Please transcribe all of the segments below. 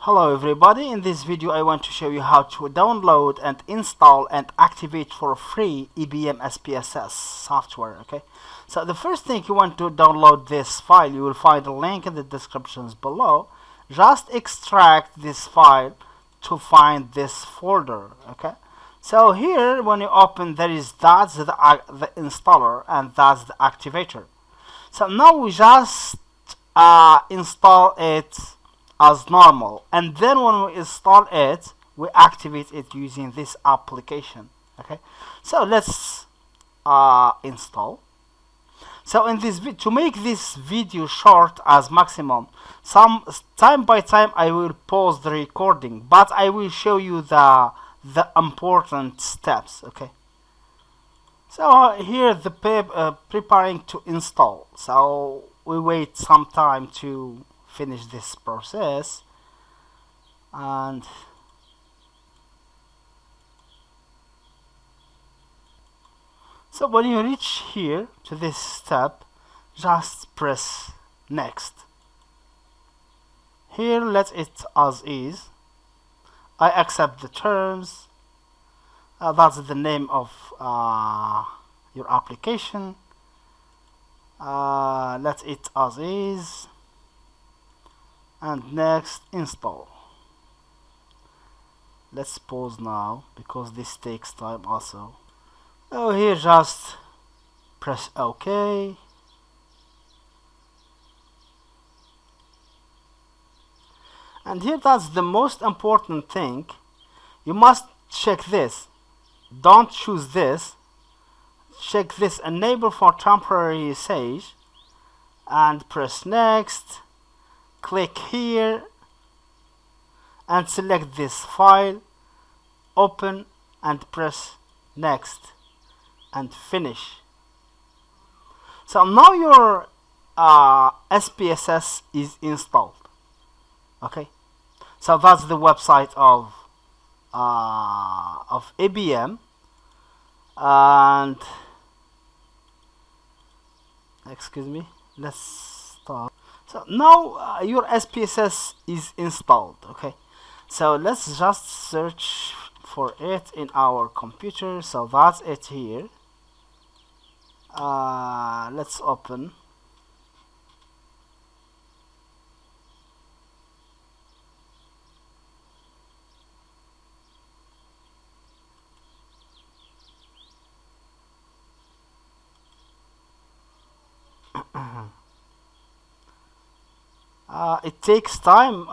Hello everybody, in this video I want to show you how to download and install and activate for free EBM SPSS software. Okay, so the first thing, you want to download this file. You will find a link in the descriptions below. Just extract this file to find this folder. Okay, so here when you open, that's the installer and that's the activator. So now we just install it as normal, and then when we install it, we activate it using this application. Okay, so let's install. So in this to make this video short as maximum, some time by time I will pause the recording, but I will show you the important steps. Okay, so here the preparing to install, so we wait some time to finish this process. And so when you reach here to this step, just press next. Here let it as is. I accept the terms. That's the name of your application. Let it as is, and next, install. Let's pause now because this takes time also. So here just press OK. And here, that's the most important thing. You must check this. Don't choose this. Check this, enable for temporary usage, and press next. Click here and select this file, open and press next and finish. So now your SPSS is installed. Okay, so that's the website of ABM, and excuse me, let's stop. So now your SPSS is installed. Okay, so let's just search for it in our computer. So that's it here. Let's open. It takes time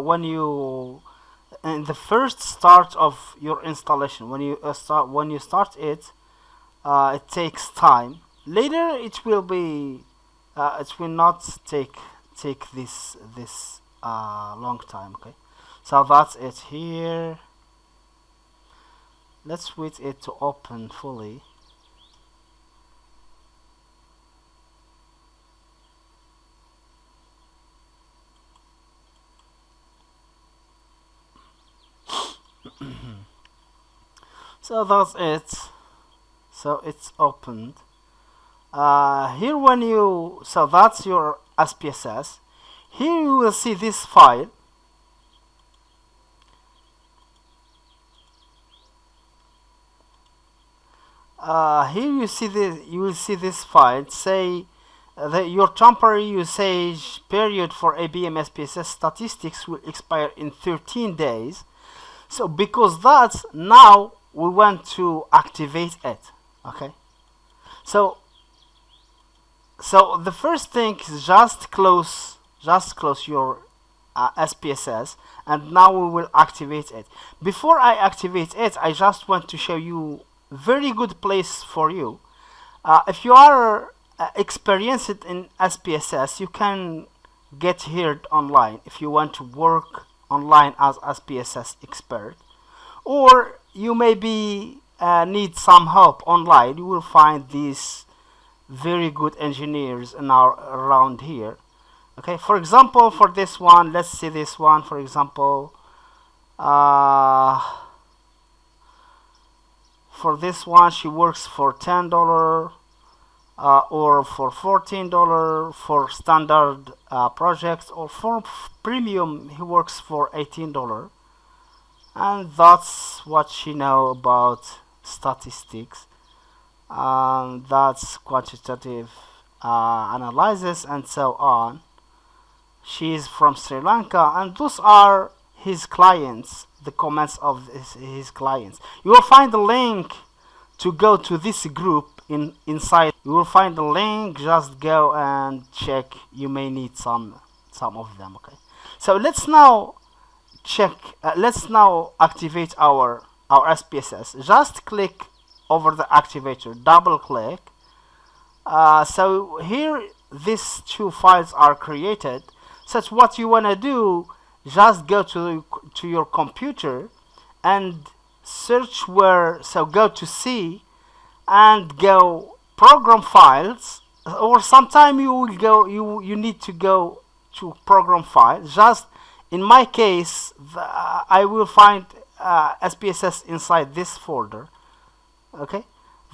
when you in the first start of your installation. When you start it, it takes time. Later it will be it will not take this long time. Okay, so that's it here. Let's wait it to open fully. So that's it. So it's opened. Here when you, so that's your SPSS. Here you will see this file. Here you see this. You will see this file. Say your temporary usage period for ABM SPSS statistics will expire in 13 days. So because that's now, we want to activate it. Okay, so the first thing is just close your SPSS, and now we will activate it. Before I activate it, I just want to show you very good place for you. If you are experienced in SPSS, you can get here online if you want to work online as SPSS expert, or you maybe need some help online. You will find these very good engineers around here. Okay, for example, for this one, let's see this one, for example. For this one, she works for $10. or for $14 for standard projects, or for premium he works for $18. And that's what she know about statistics, and that's quantitative analysis and so on. She is from Sri Lanka, and those are his clients, the comments of his clients. You will find the link to go to this group inside. You will find the link, just go and check. You may need some of them. Okay, so let's now check, let's now activate our SPSS. Just click over the activator, double click. So here these two files are created. So what you want to do, just go to your computer and search where, so go to C and go program files, or sometime you will go, you need to go to program files. Just in my case, I will find SPSS inside this folder. Okay,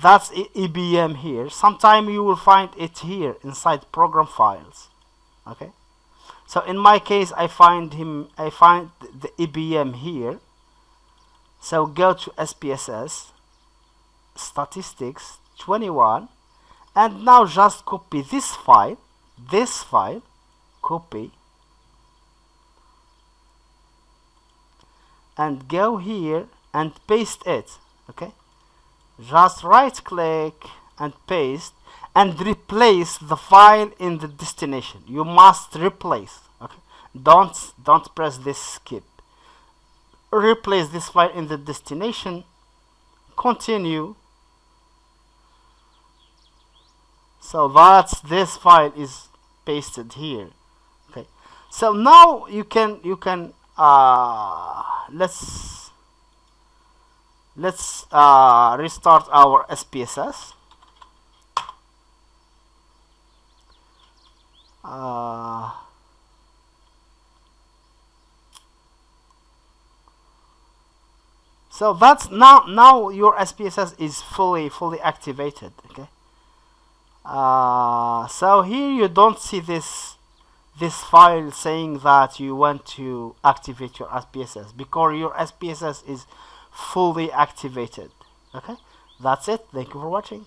that's EBM here. Sometime you will find it here inside program files. Okay, so in my case I find the EBM here. So go to SPSS statistics 21, and now just copy this file, copy, and go here and paste it. Okay, just right click and paste, and replace the file in the destination. You must replace. Okay, don't press this skip. Replace this file in the destination, continue. So that's, this file is pasted here. Okay, so now you can let's restart our SPSS. So that's now your SPSS is fully activated. Okay, so here you don't see this file saying that you want to activate your SPSS, because your SPSS is fully activated. Okay, that's it. Thank you for watching.